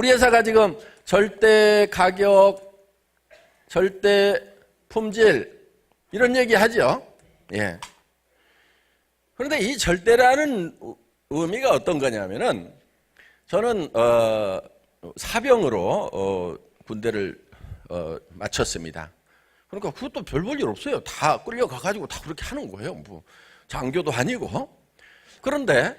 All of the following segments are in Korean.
우리 회사가 지금 절대 가격, 절대 품질 이런 얘기 하죠. 예. 그런데 이 절대라는 의미가 어떤 거냐면은 저는 사병으로 군대를 마쳤습니다. 그러니까 그것도 별 볼 일 없어요. 다 끌려가가지고 다 그렇게 하는 거예요. 뭐 장교도 아니고. 그런데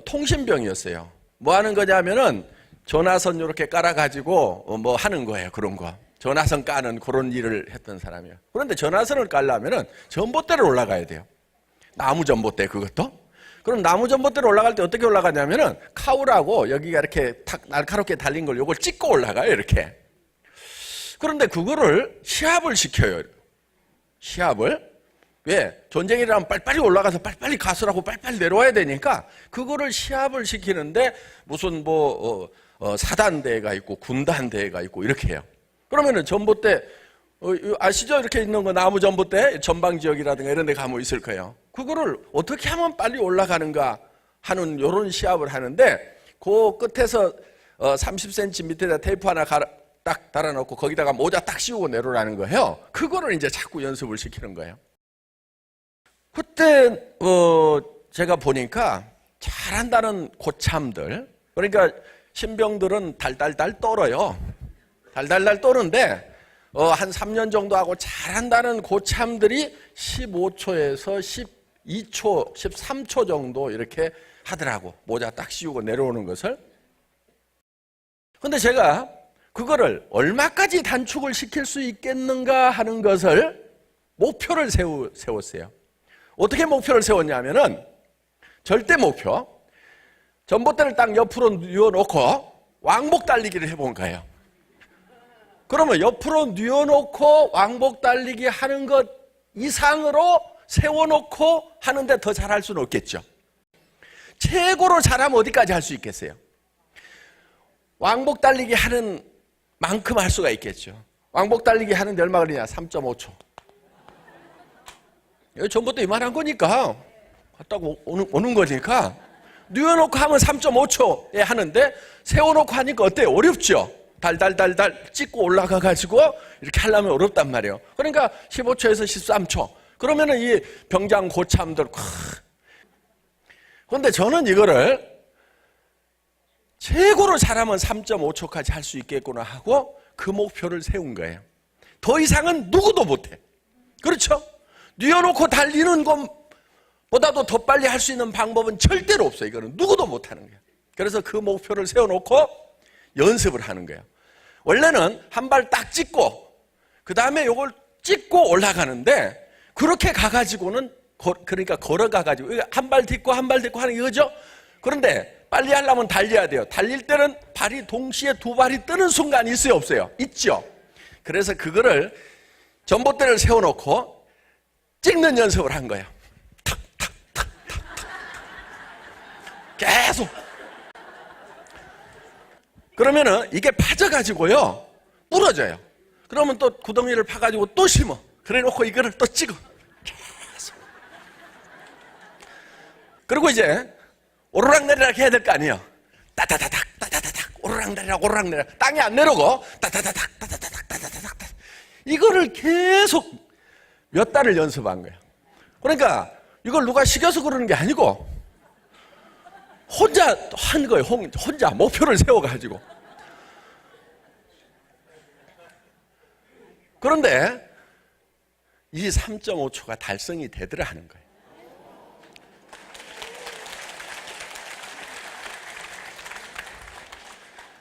통신병이었어요. 뭐 하는 거냐면은 전화선 이렇게 깔아가지고 뭐 하는 거예요. 그런 거. 전화선 까는 그런 일을 했던 사람이에요. 그런데 전화선을 깔려면은 전봇대를 올라가야 돼요. 나무 전봇대 그것도. 그럼 나무 전봇대로 올라갈 때 어떻게 올라가냐면은 카우라고 여기가 이렇게 탁 날카롭게 달린 걸 요걸 찍고 올라가요. 이렇게. 그런데 그거를 시합을 시켜요. 시합을. 왜? 전쟁이라면 빨리빨리 올라가서 빨리빨리 가수라고 빨리빨리 내려와야 되니까 그거를 시합을 시키는데 무슨 사단대가 있고 군단대가 있고 이렇게 해요. 그러면은 전봇대 아시죠? 이렇게 있는 거 나무 전봇대 전방지역이라든가 이런 데 가면 있을 거예요. 그거를 어떻게 하면 빨리 올라가는가 하는 이런 시합을 하는데 그 끝에서 30cm 밑에다 테이프 하나 딱 달아놓고 거기다가 모자 딱 씌우고 내려오라는 거예요. 그거를 이제 자꾸 연습을 시키는 거예요. 그때 제가 보니까 잘한다는 고참들, 그러니까 신병들은 달달달 떨어요. 달달달 떠는데 한 3년 정도 하고 잘한다는 고참들이 15초에서 12초, 13초 정도 이렇게 하더라고. 모자 딱 씌우고 내려오는 것을. 근데 제가 그거를 얼마까지 단축을 시킬 수 있겠는가 하는 것을 목표를 세웠어요. 어떻게 목표를 세웠냐면은 절대 목표. 전봇대를 딱 옆으로 뉘어놓고 왕복 달리기를 해본 거예요. 그러면 옆으로 뉘어놓고 왕복 달리기 하는 것 이상으로 세워놓고 하는데 더 잘할 수는 없겠죠. 최고로 잘하면 어디까지 할 수 있겠어요? 왕복 달리기 하는 만큼 할 수가 있겠죠. 왕복 달리기 하는데 얼마 걸리냐? 3.5초. 전봇대 이만한 거니까 갔다 오는 거니까 뉘어놓고 하면 3.5초에 하는데 세워놓고 하니까 어때요? 어렵죠? 달달달달 찍고 올라가가지고 이렇게 하려면 어렵단 말이에요. 그러니까 15초에서 13초. 그러면은 이 병장 고참들, 그런데 저는 이거를 최고로 잘하면 3.5초까지 할 수 있겠구나 하고 그 목표를 세운 거예요. 더 이상은 누구도 못해. 그렇죠? 뉘어놓고 달리는 것보다도 더 빨리 할 수 있는 방법은 절대로 없어요. 이거는 누구도 못하는 거예요. 그래서 그 목표를 세워놓고 연습을 하는 거예요. 원래는 한 발 딱 찍고 그 다음에 이걸 찍고 올라가는데 그렇게 가가지고는 그러니까 걸어가가지고 한 발 딛고 한 발 딛고 하는 이거죠. 그런데 빨리 하려면 달려야 돼요. 달릴 때는 발이 동시에 두 발이 뜨는 순간이 있어요, 없어요? 있죠. 그래서 그거를 전봇대를 세워놓고 찍는 연습을 한 거예요. 탁탁탁탁탁 계속. 그러면은 이게 파져가지고요 부러져요. 그러면 또 구덩이를 파가지고 또 심어. 그래놓고 이거를 또 찍어. 계속. 그리고 이제 오르락내리락 해야 될 거 아니에요. 따다다닥 따다다닥 오르락내리락 오르락내리락 땅에 안 내려고 따다다닥 따다다닥 따다다닥 이거를 계속 몇 달을 연습한 거예요. 그러니까 이걸 누가 시켜서 그러는 게 아니고 혼자 한 거예요. 혼자 목표를 세워가지고. 그런데 이 3.5초가 달성이 되더라 하는 거예요.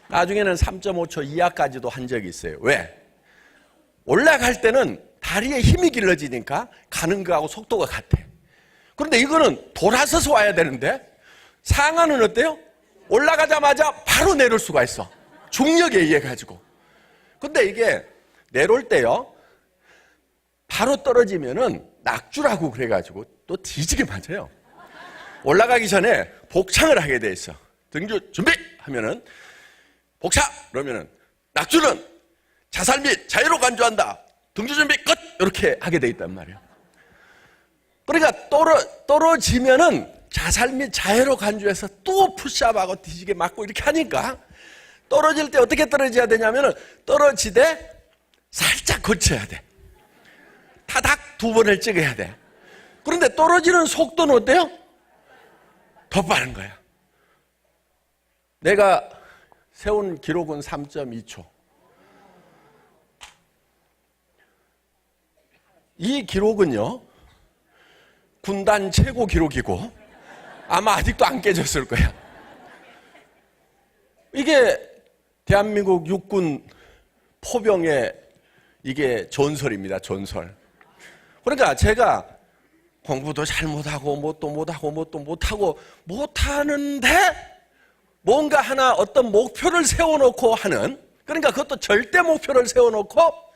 나중에는 3.5초 이하까지도 한 적이 있어요. 왜? 올라갈 때는 다리에 힘이 길러지니까 가는 거하고 속도가 같아. 그런데 이거는 돌아서서 와야 되는데 상하는 어때요? 올라가자마자 바로 내릴 수가 있어. 중력에 의해 가지고. 근데 이게 내려올 때요 바로 떨어지면은 낙주라고 그래가지고 또 뒤지게 맞아요. 올라가기 전에 복창을 하게 돼 있어. 등주 준비 하면은 복차 그러면은 낙주는 자살 및 자유로 간주한다. 등주 준비 끝 이렇게 하게 돼 있단 말이에요. 그러니까 떨어지면은 자살 및 자유로 간주해서 또 푸시업하고 뒤지게 맞고 이렇게 하니까 떨어질 때 어떻게 떨어져야 되냐면은 떨어지되 살짝 거쳐야 돼. 타닥 2번을 찍어야 돼. 그런데 떨어지는 속도는 어때요? 더 빠른 거야. 내가 세운 기록은 3.2초. 이 기록은요, 군단 최고 기록이고 아마 아직도 안 깨졌을 거야. 이게 대한민국 육군 포병의 이게 전설입니다. 전설. 그러니까 제가 공부도 잘 못하고 뭣도 못하는데 뭔가 하나 어떤 목표를 세워놓고 하는, 그러니까 그것도 절대 목표를 세워놓고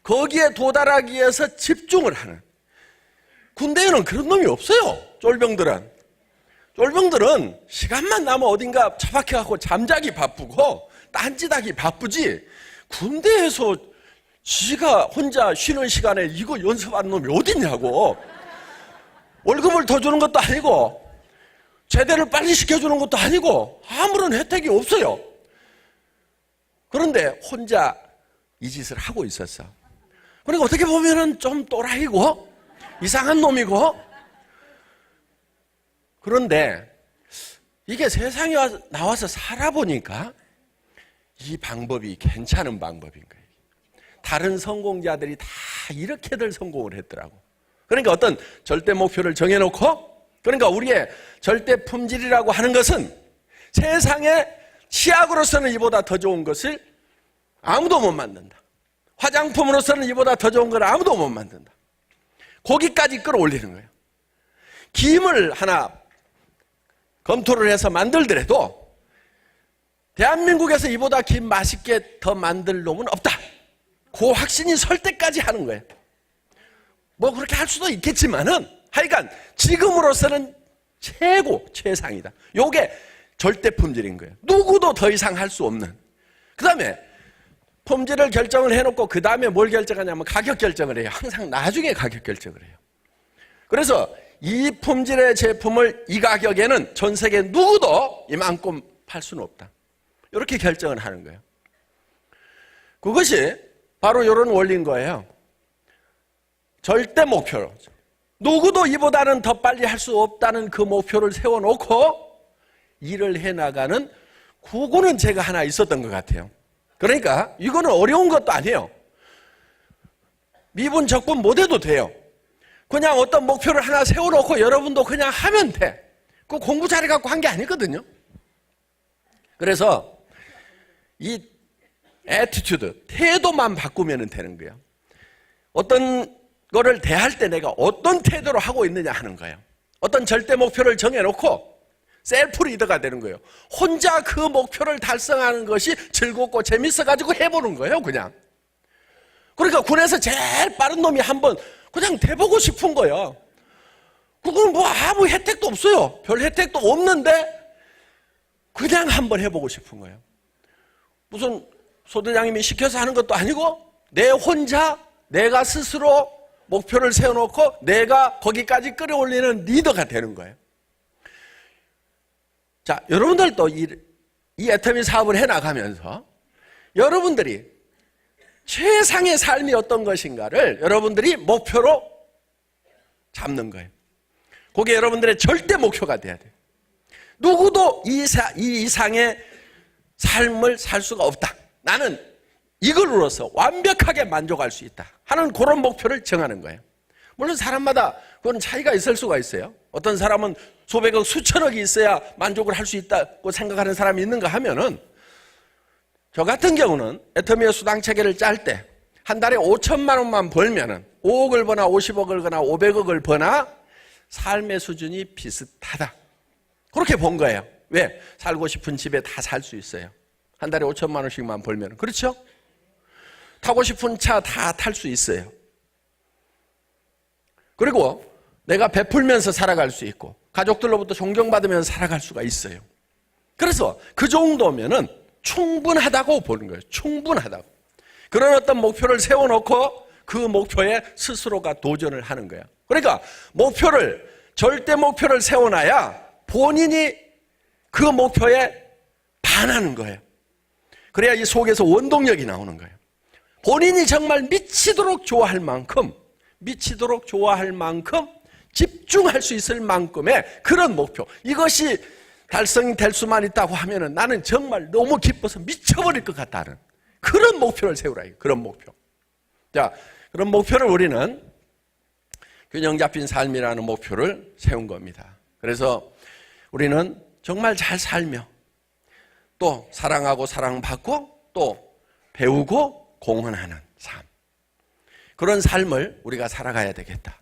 거기에 도달하기 위해서 집중을 하는. 군대에는 그런 놈이 없어요. 쫄병들은 시간만 나면 어딘가 처박혀갖고 잠자기 바쁘고 딴짓하기 바쁘지, 군대에서 지가 혼자 쉬는 시간에 이거 연습하는 놈이 어딨냐고. 월급을 더 주는 것도 아니고 제대를 빨리 시켜주는 것도 아니고 아무런 혜택이 없어요. 그런데 혼자 이 짓을 하고 있었어. 그러니까 어떻게 보면은 좀 또라이고 이상한 놈이고, 그런데 이게 세상에 나와서 살아보니까 이 방법이 괜찮은 방법인 거예요. 다른 성공자들이 다 이렇게들 성공을 했더라고. 그러니까 어떤 절대 목표를 정해놓고, 그러니까 우리의 절대 품질이라고 하는 것은 세상에 치약으로서는 이보다 더 좋은 것을 아무도 못 만든다. 화장품으로서는 이보다 더 좋은 걸 아무도 못 만든다. 거기까지 끌어올리는 거예요. 김을 하나 검토를 해서 만들더라도 대한민국에서 이보다 김 맛있게 더 만들 놈은 없다. 그 확신이 설 때까지 하는 거예요. 뭐 그렇게 할 수도 있겠지만은 하여간 지금으로서는 최상이다. 요게 절대 품질인 거예요. 누구도 더 이상 할 수 없는. 그 다음에 품질을 결정을 해놓고 그 다음에 뭘 결정하냐면 가격 결정을 해요. 항상 나중에 가격 결정을 해요. 그래서 이 품질의 제품을 이 가격에는 전 세계 누구도 이만큼 팔 수는 없다. 이렇게 결정을 하는 거예요. 그것이 바로 이런 원리인 거예요. 절대 목표로 누구도 이보다는 더 빨리 할 수 없다는 그 목표를 세워놓고 일을 해나가는, 그거는 제가 하나 있었던 것 같아요. 그러니까 이거는 어려운 것도 아니에요. 미분 적분 못 해도 돼요. 그냥 어떤 목표를 하나 세워놓고 여러분도 그냥 하면 돼. 그 공부 잘해갖고 한 게 아니거든요. 그래서 이 애티튜드, 태도만 바꾸면 되는 거예요. 어떤 거를 대할 때 내가 어떤 태도로 하고 있느냐 하는 거예요. 어떤 절대 목표를 정해놓고 셀프 리더가 되는 거예요. 혼자 그 목표를 달성하는 것이 즐겁고 재밌어가지고 해보는 거예요, 그냥. 그러니까 군에서 제일 빠른 놈이 한번 그냥 돼보고 싶은 거예요. 그건 뭐 아무 혜택도 없어요. 별 혜택도 없는데 그냥 한번 해보고 싶은 거예요. 무슨 소대장님이 시켜서 하는 것도 아니고 내 혼자 내가 스스로 목표를 세워놓고 내가 거기까지 끌어올리는 리더가 되는 거예요. 자, 여러분들도 이 애터미 사업을 해나가면서 여러분들이 최상의 삶이 어떤 것인가를 여러분들이 목표로 잡는 거예요. 그게 여러분들의 절대 목표가 돼야 돼요. 누구도 이 이상의 삶을 살 수가 없다. 나는 이걸로서 완벽하게 만족할 수 있다 하는 그런 목표를 정하는 거예요. 물론 사람마다 그건 차이가 있을 수가 있어요. 어떤 사람은 수백억, 수천억이 있어야 만족을 할 수 있다고 생각하는 사람이 있는가 하면은, 저 같은 경우는 애터미의 수당 체계를 짤 때 한 달에 5천만 원만 벌면은 5억을 버나 50억을 버나 500억을 버나 삶의 수준이 비슷하다. 그렇게 본 거예요. 왜? 살고 싶은 집에 다 살 수 있어요. 한 달에 5천만 원씩만 벌면. 그렇죠? 타고 싶은 차 다 탈 수 있어요. 그리고 내가 베풀면서 살아갈 수 있고 가족들로부터 존경받으면서 살아갈 수가 있어요. 그래서 그 정도면은 충분하다고 보는 거예요. 충분하다고. 그런 어떤 목표를 세워놓고 그 목표에 스스로가 도전을 하는 거예요. 그러니까 목표를, 절대 목표를 세워놔야 본인이 그 목표에 반하는 거예요. 그래야 이 속에서 원동력이 나오는 거예요. 본인이 정말 미치도록 좋아할 만큼 집중할 수 있을 만큼의 그런 목표. 이것이 달성될 수만 있다고 하면은 나는 정말 너무 기뻐서 미쳐버릴 것 같다는 그런 목표를 세우라. 그런 목표. 자, 그런 목표를 우리는 균형 잡힌 삶이라는 목표를 세운 겁니다. 그래서 우리는 정말 잘 살며 또 사랑하고 사랑받고 또 배우고 공헌하는 삶. 그런 삶을 우리가 살아가야 되겠다.